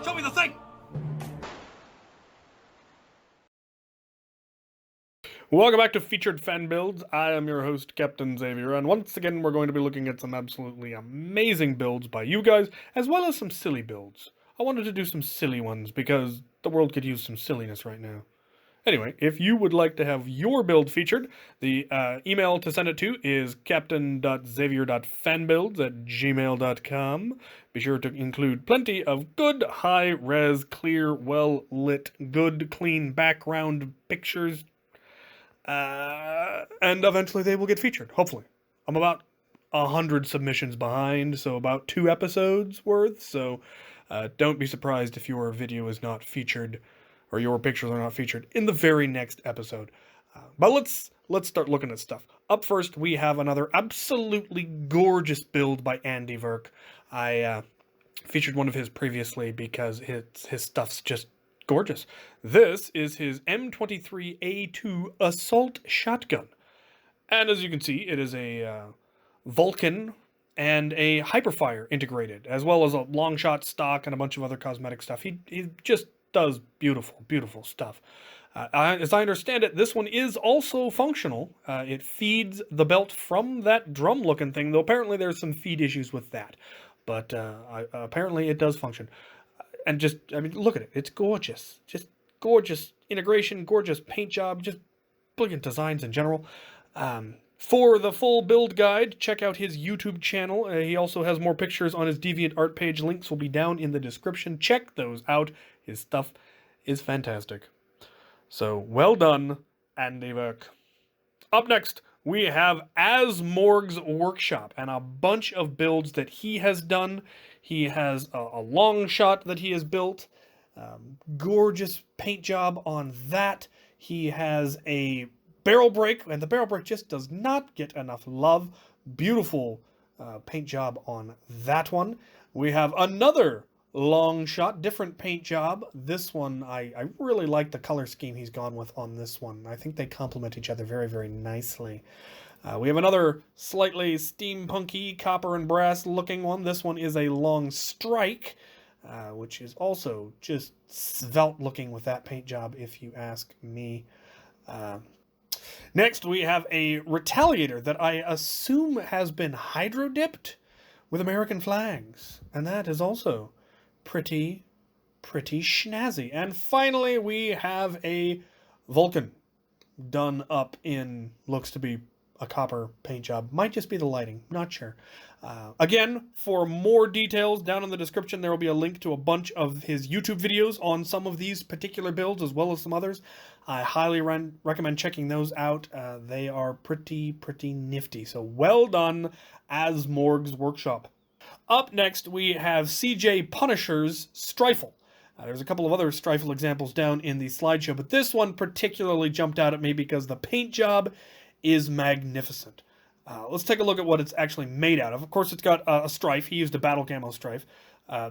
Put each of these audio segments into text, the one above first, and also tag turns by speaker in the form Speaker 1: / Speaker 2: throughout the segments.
Speaker 1: Show me the thing!
Speaker 2: Welcome back to Featured Fan Builds. I am your host, Captain Xavier, and once again we're going to be looking at some absolutely amazing builds by you guys, as well as some silly builds. I wanted to do some silly ones because the world could use some silliness right now. Anyway, if you would like to have your build featured, the email to send it to is captain.xavier.fanbuilds@gmail.com. Be sure to include plenty of good, high-res, clear, well-lit, good, clean background pictures, and eventually they will get featured, hopefully. I'm about 100 submissions behind, so about 2 episodes worth, so don't be surprised if your video is not featured, or your pictures are not featured in the very next episode. But let's start looking at stuff. Up first, we have another absolutely gorgeous build by Andywerk. I featured one of his previously because his stuff's just gorgeous. This is his M23A2 assault shotgun. And as you can see, it is a Vulcan and a Hyperfire integrated, as well as a long shot stock and a bunch of other cosmetic stuff. He just does beautiful, beautiful stuff. As I understand it, this one is also functional. It feeds the belt from that drum-looking thing, though apparently there's some feed issues with that. But apparently it does function. And just, I mean, look at it. It's gorgeous. Just gorgeous integration, gorgeous paint job, just brilliant designs in general. For the full build guide, check out his YouTube channel. He also has more pictures on his DeviantArt page. Links will be down in the description. Check those out. His stuff is fantastic. So, well done, Andywerk. Up next, we have Azmorg's Workshop and a bunch of builds that he has done. He has a long shot that he has built. Gorgeous paint job on that. He has a barrel break, and the barrel break just does not get enough love. Beautiful paint job on that one. We have another long shot, different paint job. This one, I really like the color scheme he's gone with on this one. I think they complement each other very, very nicely. We have another slightly steampunky copper and brass looking one. This one is a long strike, which is also just svelte looking with that paint job, if you ask me. Next, we have a Retaliator that I assume has been hydro-dipped with American flags. And that is also pretty snazzy. And finally, we have a Vulcan done up in, looks to be a copper paint job. Might just be the lighting, not sure. Again, for more details, down in the description there will be a link to a bunch of his YouTube videos on some of these particular builds as well as some others. I highly recommend checking those out. They are pretty nifty. So well done, Azmorg's Workshop. Up next, we have CJ Punishers Strife'el. There's a couple of other Strife'el examples down in the slideshow, but this one particularly jumped out at me because the paint job is magnificent. Let's take a look at what it's actually made out of. Of course, it's got a strife. He used a battle camo strife.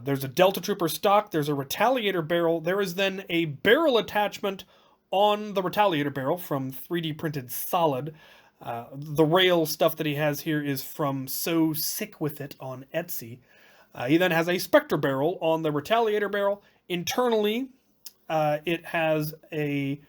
Speaker 2: There's a Delta Trooper stock. There's a Retaliator barrel. There is then a barrel attachment on the Retaliator barrel from 3D printed solid. The rail stuff that he has here is from So Sick With It on Etsy. He then has a Spectre barrel on the Retaliator barrel. Internally, it has a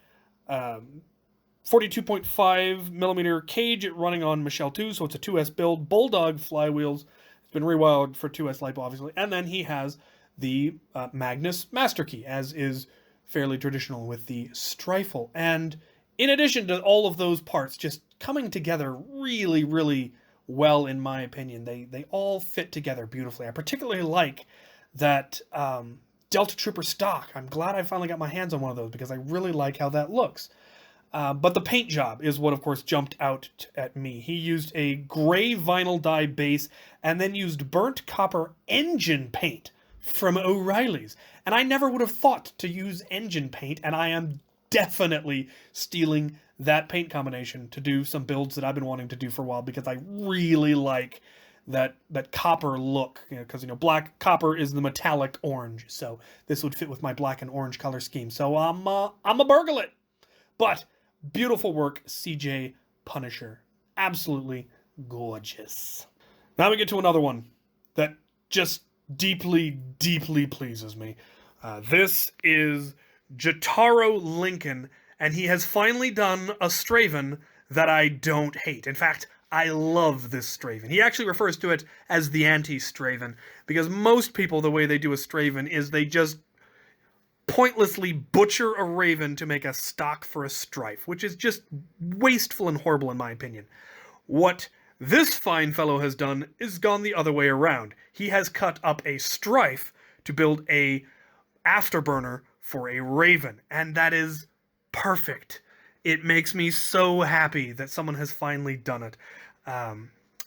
Speaker 2: 42.5 millimeter cage running on Michelle 2, so it's a 2S build. Bulldog flywheels. It's been rewired for 2S LiPo, obviously. And then he has the Magnus Master Key, as is fairly traditional with the Strife'el. And in addition to all of those parts just coming together really well, in my opinion, they all fit together beautifully. I particularly like that Delta Trooper stock. I'm glad I finally got my hands on one of those because I really like how that looks. But the paint job is what, of course, jumped out at me. He used a gray vinyl dye base and then used burnt copper engine paint from O'Reilly's. And I never would have thought to use engine paint, and I am definitely stealing that paint combination to do some builds that I've been wanting to do for a while because I really like that copper look, because black copper is the metallic orange, so this would fit with my black and orange color scheme. So I'm a burgle it. But beautiful work, CJ Punisher. Absolutely gorgeous. Now we get to another one that just deeply pleases me. This is Jotaro Lincoln, and he has finally done a Straven that I don't hate. In fact, I love this Straven. He actually refers to it as the anti-Straven, because most people, the way they do a Straven is they just pointlessly butcher a Raven to make a stock for a Strife, which is just wasteful and horrible in my opinion. What this fine fellow has done is gone the other way around. He has cut up a Strife to build a afterburner for a Raven, and that is perfect. It makes me so happy that someone has finally done it.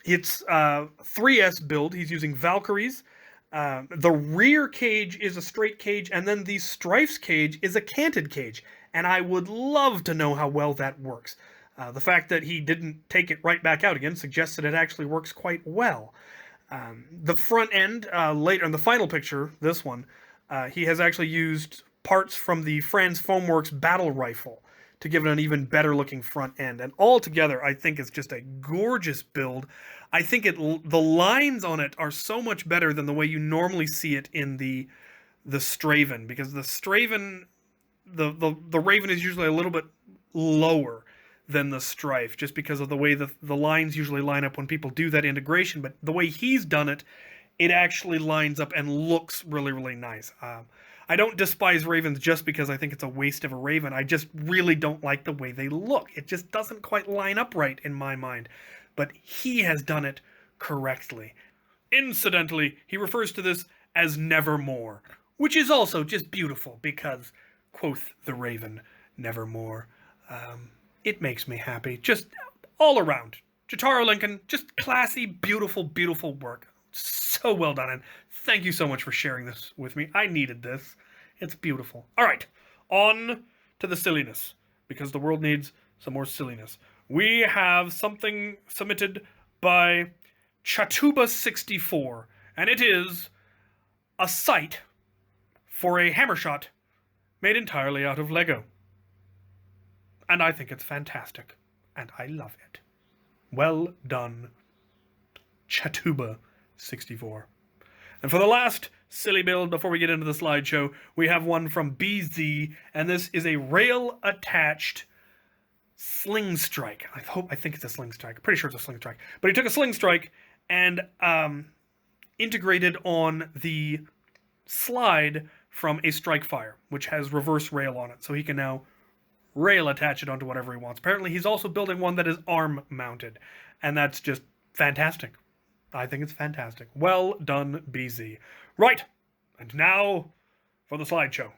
Speaker 2: It's 3S build. He's using Valkyries. The rear cage is a straight cage, and then the Strife's cage is a canted cage, and I would love to know how well that works. The fact that he didn't take it right back out again suggests that it actually works quite well. The front end, later in the final picture, this one, he has actually used parts from the Franz Foamworks battle rifle to give it an even better looking front end. And altogether, I think it's just a gorgeous build. I think the lines on it are so much better than the way you normally see it in the Straven, because the Straven, the Raven is usually a little bit lower than the Strife, just because of the way the lines usually line up when people do that integration. But the way he's done it, it actually lines up and looks really, really nice. I don't despise Ravens just because I think it's a waste of a Raven. I just really don't like the way they look. It just doesn't quite line up right in my mind. But he has done it correctly. Incidentally, he refers to this as Nevermore, which is also just beautiful because, quoth the Raven, nevermore. It makes me happy. Just all around. Jotaro Lincoln, just classy, beautiful, beautiful work. So well done, and thank you so much for sharing this with me. I needed this. It's beautiful. All right, on to the silliness, because the world needs some more silliness. We have something submitted by Chatuba64, and it is a sight for a hammershot made entirely out of Lego. And I think it's fantastic, and I love it. Well done, Chatuba64. And for the last silly build before we get into the slideshow, we have one from BZ, and this is a rail-attached sling strike. I think it's a sling strike. Pretty sure it's a sling strike. But he took a sling strike and integrated on the slide from a strike fire, which has reverse rail on it, so he can now rail attach it onto whatever he wants. Apparently he's also building one that is arm mounted, and that's just fantastic. I think it's fantastic. Well done, BZ. Right, and now for the slideshow.